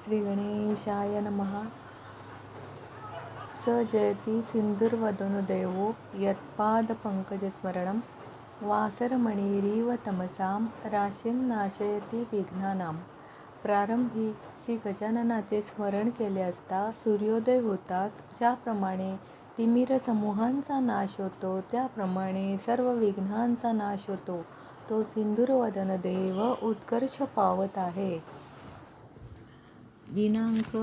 श्री गणेशाय नमः. स जयति सिन्धुर्वदनो देवो यत्पादपङ्कजस्मरणं वासरमणिरिव तमसां राशीन्नाशयति विघ्नानां. प्रारंभी श्री गजाननाचे स्मरण केले असता सूर्योदय होताच ज्याप्रमाणे तिमिर समूहांचा नाश होतो त्याप्रमाणे सर्व विघ्नांचा नाश होतो. तो सिंधुर्वदन देव उत्कर्ष पावत आहे. दिनांक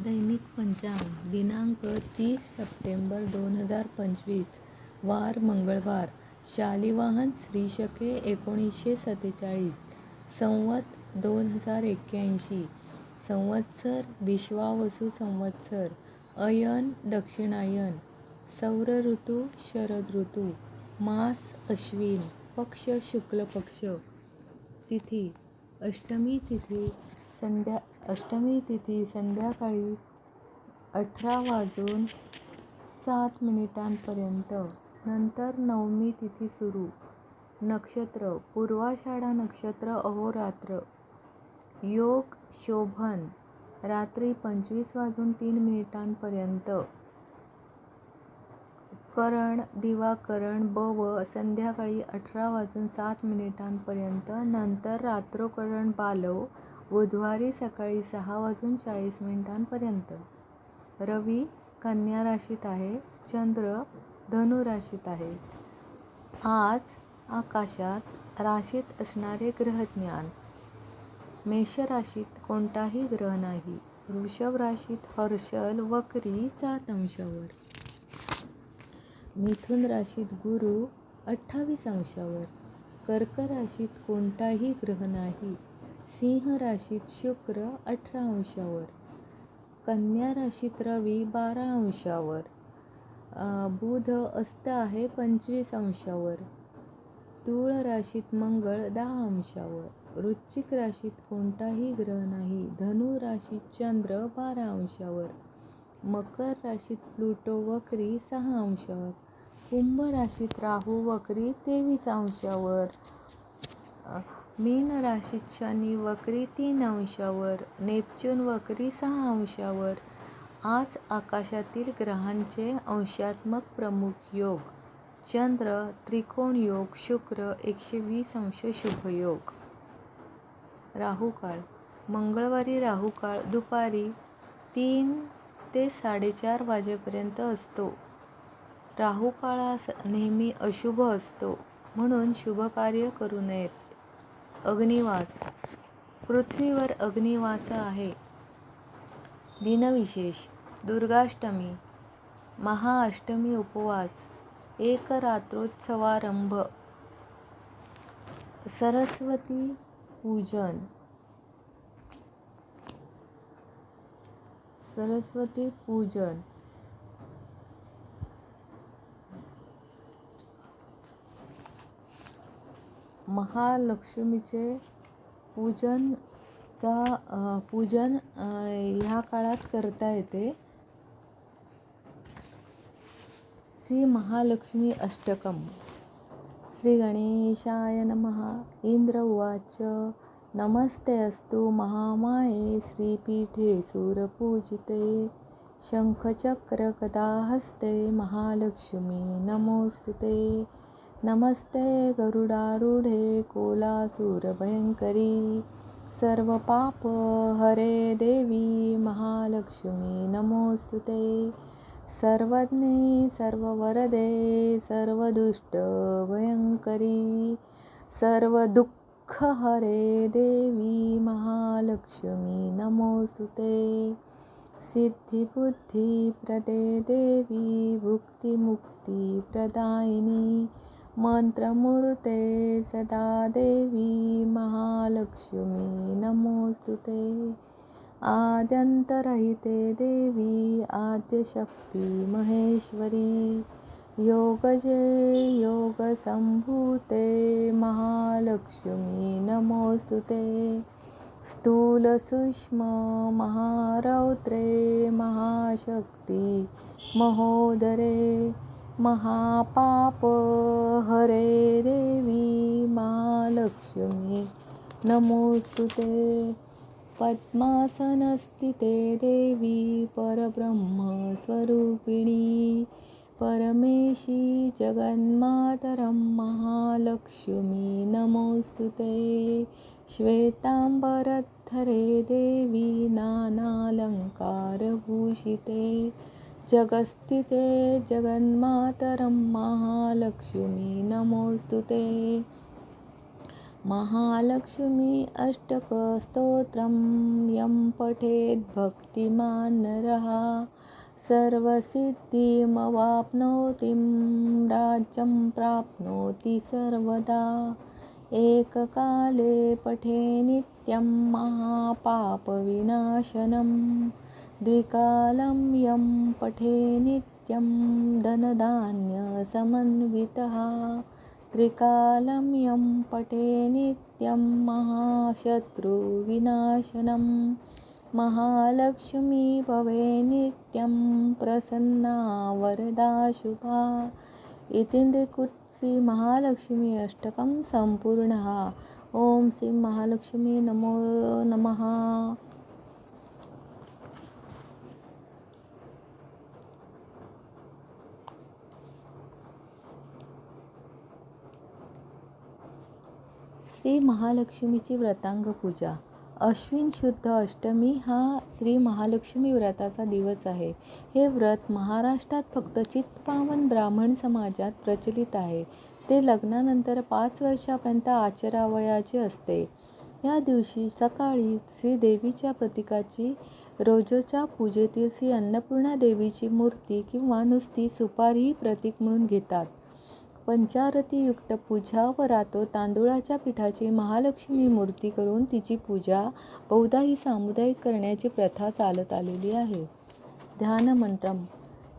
दैनिक पंचांग दिनांक 30 सप्टेंबर 2025 वार मंगळवार. शालिवाहन श्री शके 1947 संवत 2081 संवत्सर विश्वावसु संवत्सर अयन दक्षिणायन सौर ऋतू शरद ऋतू मास अश्विन पक्ष शुक्ल पक्ष तिथी अष्टमी तिथी संध्याकाळी 18:07 नंतर नवमी तिथी सुरू. नक्षत्र पूर्वाषाढा नक्षत्र अहोरात्र. योग शोभन रात्री 25:03 करण दिवाकरण बव संध्याकाळी 18:07 नंतर रात्रोकरण बालव बुधवारी सकाळी 6:40 रवी कन्या राशीत आहे. चंद्र धनु राशीत आहे. आज आकाशात राशीत असणारे ग्रहज्ञान. मेष राशीत कोणताही ग्रह नाही. वृषभ राशीत हर्षल वक्री 7 अंशावर. मिथुन राशीत गुरु 28 अंशावर. कर्क राशीत कोणताही ग्रह नाही. सिंह राशीत शुक्र 18 अंशावर. कन्या राशीत रवी 12 अंशावर. बुध अस्त आहे 25 अंशावर. तुळ राशीत मंगळ 10 अंशावर. वृश्चिक राशीत कोणताही ग्रह नाही. धनु राशीत चंद्र 12 अंशावर. मकर राशीत प्लुटो वक्री 6 अंशावर. कुंभ राशीत राहू वक्री 23 अंशावर. मीन राशीत शनी वक्री 3 अंशावर. नेपच्यून वक्री 6 अंशावर. आज आकाशातील ग्रहांचे अंशात्मक प्रमुख योग. चंद्र त्रिकोण योग शुक्र 120 अंश शुभयोग. राहुकाळ मंगळवारी राहुकाळ दुपारी 3 ते 4:30 वाजेपर्यंत असतो. राहुकाळास नेहमी अशुभ असतो म्हणून शुभकार्य करू नयेत. अग्निवास पृथ्वीवर अग्निवास आहे. दिनविशेष दुर्गाष्टमी महाअष्टमी उपवास एक रात्रोत्सवारंभ. सरस्वती पूजन महालक्ष्मीचे पूजन ह्या काळात करता येते. श्री महालक्ष्मी अष्टकम. श्री गणेशाय नमः. इंद्र उवाच नमस्ते अस्तु महामाये श्रीपीठे सूरपूजिते शंखचक्र गदाहस्ते महालक्ष्मी नमोस्तुते. नमस्ते गरुडारूढे कोलासूरभयंकरी सर्वपाप हरे देवी महालक्ष्मी नमोस्तुते. सर्वज्ञे सर्ववरदे सर्वदुष्टभयंकरी सर्वदुःखहरे देवी महालक्ष्मी नमोस्तुते. सिद्धिबुद्धिप्रदे देवी भुक्तिमुक्तिप्रदायिनी मंत्रमूर्ते सदा देवी महालक्ष्मी नमोस्तुते. आद्यंतरहिते देवी आद्यशक्ती महेश्वरी योगजे योगसंभूते महालक्ष्मी नमोस्तुते. स्थूल सूक्ष्म महारौद्रे महाशक्ती महोदरे महापाप हरे देवी महालक्ष्मी नमोस्तुते. पद्मासनस्थिते देवी परब्रह्मस्वरूपिणी परमेशी जगन्मातरं महालक्ष्मी नमोऽस्तुते। श्वेतांबरधरे देवी नानालङ्कारभूषिते जगस्थिते जगन्मातरं महालक्ष्मी नमोऽस्तुते। महालक्ष्मी अष्टकस्तोत्रं यं पठेत् भक्तिमान् नरः सर्वसिद्धिमवाप्नोति राज्यं प्राप्नोति सर्वदा। एककाले पठे नित्यं महापापविनाशनं द्विकालं यं पठे नित्यं धनधान्यसमन्वितः त्रिकालं यं पठे नित्यं महाशत्रुविनाशनं महालक्ष्मी भवे नित्यं प्रसन्ना वरदा शुभा। इति महालक्ष्मी अष्टकं संपूर्णः। ओम श्री महालक्ष्मी नमो नमः। श्री महालक्ष्मीची व्रतांग पूजा। अश्विन शुद्ध अष्टमी हा श्री महालक्ष्मी व्रताचा दिवस आहे। हे व्रत महाराष्ट्रात फक्त चित्पावन ब्राह्मण समाजात प्रचलित आहे। ते लग्नानंतर 5 वर्षापर्यंत आचरावयाचे असते। या दिवशी सकाळी श्रीदेवीच्या प्रतीकाची रोजच्या पूजेतील श्री अन्नपूर्णा देवीची मूर्ती किंवा नुसती सुपारी प्रतीक म्हणून घेतात। पंचारतीयुक्त पूजा व रातो तांदूळाच्या पिठाची महालक्ष्मी मूर्ती करून तिची पूजा बहुधा ही सामुदायिक करण्याची प्रथा चालत आलेली आहे। ध्यानमंत्रम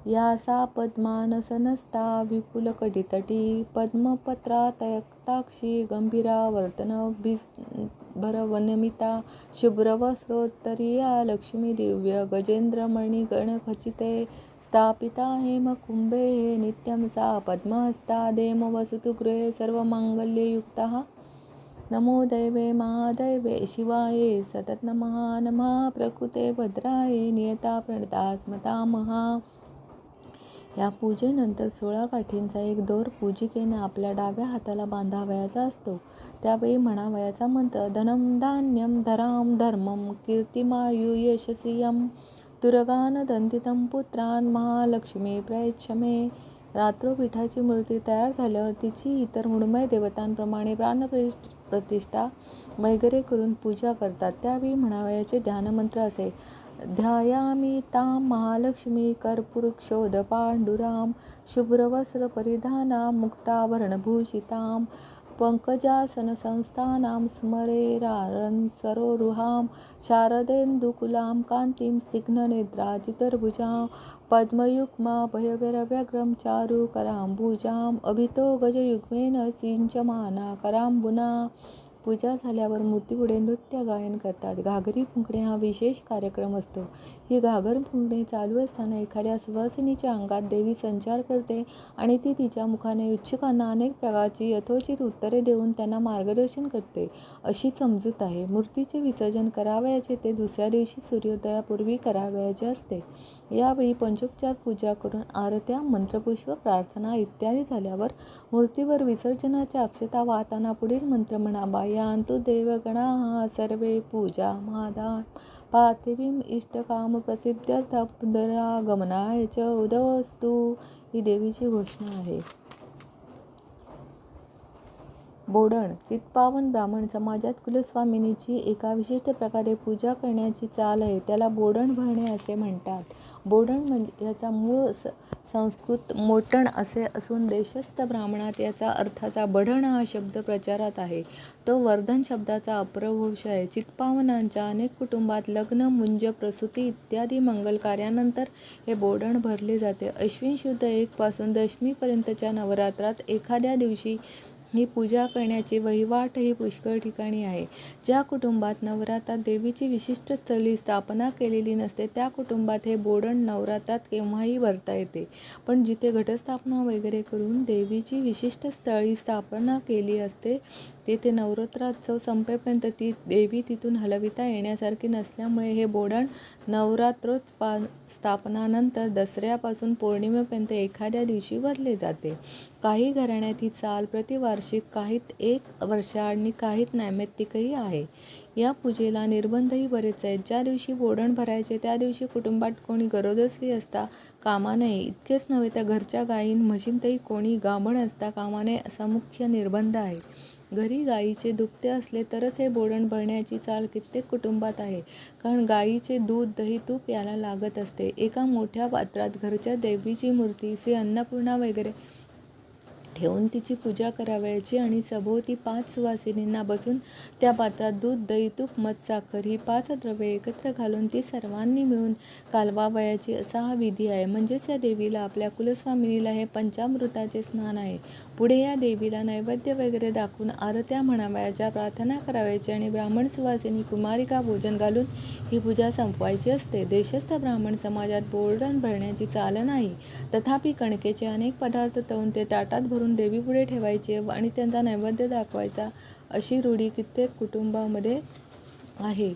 यासा पद्मानसनस्था विपुलकटितटी पद्मपत्रातयक्ताक्षी गंभीरा वर्तनभिर्भरवनमिता शुभ्रवस्त्रोत्तरीया लक्ष्मी दिव्य गजेंद्रमणि गणखचिते स्थापिता हेमकुंभे नित्यं सा पद्महस्ता देमवसतु गृहे सर्वमांगल्ययुक्तः। नमो दैवे महादैवे शिवाये सतत नमः नमः प्रकृते भद्राये नियता प्रणता स्मता महा। या पूजेनंतर 16 काठींचा एक दोर पूजिकेने आपल्या डाव्या हाताला बांधावयाचा असतो। त्यावेळी म्हणावयाचा मंत्र धनं धान्यं धरां धर्मं कीर्तिमायु यशस्यं दुर्गान दंतितं पुत्रान महालक्ष्मी प्रयच्छमे। रात्रोपीठाची मूर्ती तयार झाल्यावर तिची इतर मृण्मय देवतांप्रमाणे प्राणप्रतिष्ठा वगैरे करून पूजा करतात। त्यावेळी म्हणावयाचे ध्यानमंत्र असे ध्यायामि तां महालक्ष्मी कर्पूरक्षोधपांडुरां शुभ्रवस्त्रपरिधानां मुक्ताभरणभूषितां पंकजासनसंस्थानां स्मरेरारं सरोरुहां शारदेन्दुकुलां कान्तिं सिघ्ननिद्राजितर्भुजां पद्मयुग्माभयविरव्यग्रं चारुकराम्बुजाम् अभितो गजयुग्मेन सिंचमाना कराम्बुना। पूजा झाल्यावर मूर्तीपुढे नृत्य गायन करतात। घागरी फुंकणे हा विशेष कार्यक्रम असतो। ही घागर फुंकणे चालू असताना एखाद्या सुवासिनीच्या अंगात देवी संचार करते आणि ती तिच्या मुखाने इच्छुकांना अनेक प्रकारची यथोचित उत्तरे देऊन त्यांना मार्गदर्शन करते अशी समजूत आहे। मूर्तीचे विसर्जन करावयाचे ते दुसऱ्या दिवशी सूर्योदयापूर्वी करावयाचे असते। यावेळी पंचोपचार पूजा करून आरत्या मंत्रपुष्प प्रार्थना इत्यादी झाल्यावर मूर्तीवर विसर्जनाच्या अक्षता वाहताना पुढील मंत्र म्हणावा यान्तु देवगणाः सर्वे पूजा मादान पार्थिवीं इष्टकाम प्रसिद्ध्यर्थपुनरागमनाय च उदवस्तु। ही देवीची घोषणा आहे। बोडण चित्पावन ब्राह्मण समाजात कुलस्वामिनीची एका विशिष्ट प्रकारे पूजा करण्याची चाल आहे। त्याला बोडण भरणे असे म्हणतात। बोडण याचा मूळ संस्कृत मोटण असे असून देशस्थ ब्राह्मणात याचा अर्थाचा बढण हा शब्द प्रचारात आहे। तो वर्धन शब्दाचा अपभ्रंश आहे। चित्पावनांच्या अनेक कुटुंबात लग्न मुंज प्रसूती इत्यादी मंगल कार्यानंतर हे बोडण भरले जाते। अश्विन शुद्ध 1 पासून दशमीपर्यंतच्या नवरात्रात एखाद्या दिवशी ही पूजा करण्याची वहिवाट ही पुष्कळ ठिकाणी आहे। ज्या कुटुंबात नवरात्रात देवीची विशिष्ट स्थळी स्थापना केलेली नसते त्या कुटुंबात हे बोडण नवरात्रात केव्हाही भरता येते। पण जिथे घटस्थापना वगैरे करून देवीची विशिष्ट स्थळी स्थापना केली असते तिथे नवरात्रोत्सव संपेपर्यंत ती देवी तिथून हलविता येण्यासारखी नसल्यामुळे हे बोडण स्थापनानंतर दसऱ्यापासून पौर्णिमेपर्यंत एखाद्या दिवशी भरले जाते. काही घराण्यात ही चाल प्रतिवार्षिक, काहीत 1 वर्षाआड आणि काहीत नैमित्तिकही आहे. या पूजेला निर्बंधही बरेच आहेत. ज्या दिवशी बोडण भरायचे त्या दिवशी कुटुंबात कोणी गरोदर स्त्री असता कामा नये. इतकेच नव्हे तर घरच्या गायीं म्हशींतही कोणी गाभण असता कामा नये असा मुख्य निर्बंध आहे. घरी गायीचे दुभते असले तरच हे बोडण भरण्याची चाल कित्येक कुटुंबात आहे. कारण गायीचे दूध, दही, तूप याला लागत असते. एका मोठ्या पात्रात घरच्या देवीची मूर्ती, श्री अन्नपूर्णा वगैरे ठेवून तिची पूजा करावयाची आणि सभोवती 5 सुवासिनींना बसून त्या पात्रात दूध, दही, तूप, मध, साखर ही 5 द्रव्ये एकत्र घालून ती सर्वांनी मिळून कालवावयाची असा हा विधी आहे. म्हणजेच या देवीला, आपल्या कुलस्वामिनीला हे पंचामृताचे स्नान आहे. पुढे या देवीला नैवेद्य वगैरे दाखवून आरत्या म्हणावयाच्या, प्रार्थना करावयाची आणि ब्राह्मण सुवासिनी कुमारिका भोजन घालून ही पूजा संपवायची असते. देशस्थ ब्राह्मण समाजात बोडण भरण्याची चाल नाही. तथापि कणकेचे अनेक पदार्थ तळून ते ताटात भरून देवीपुढे ठेवायचे आणि त्यांचा नैवेद्य दाखवायचा अशी रूढी कित्येक कुटुंबामध्ये आहे.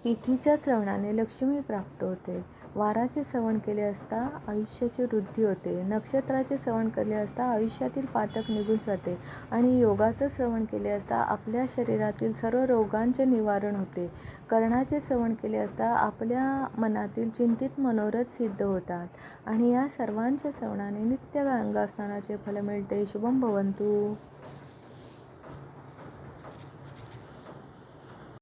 तिथीच्या श्रवणाने लक्ष्मी प्राप्त होते. वाराचे श्रवण केले असता आयुष्याची वृद्धी होते. नक्षत्राचे श्रवण केले असता आयुष्यातील पातक निघून जाते आणि योगाचे श्रवण केले असता आपल्या शरीरातील सर्व रोगांचे निवारण होते. कर्णाचे श्रवण केले असता आपल्या मनातील चिंतित मनोरथ सिद्ध होतात आणि या सर्वांच्या श्रवणाने नित्य गंगा स्नानाचे फल मिळते. शुभम भवंतु.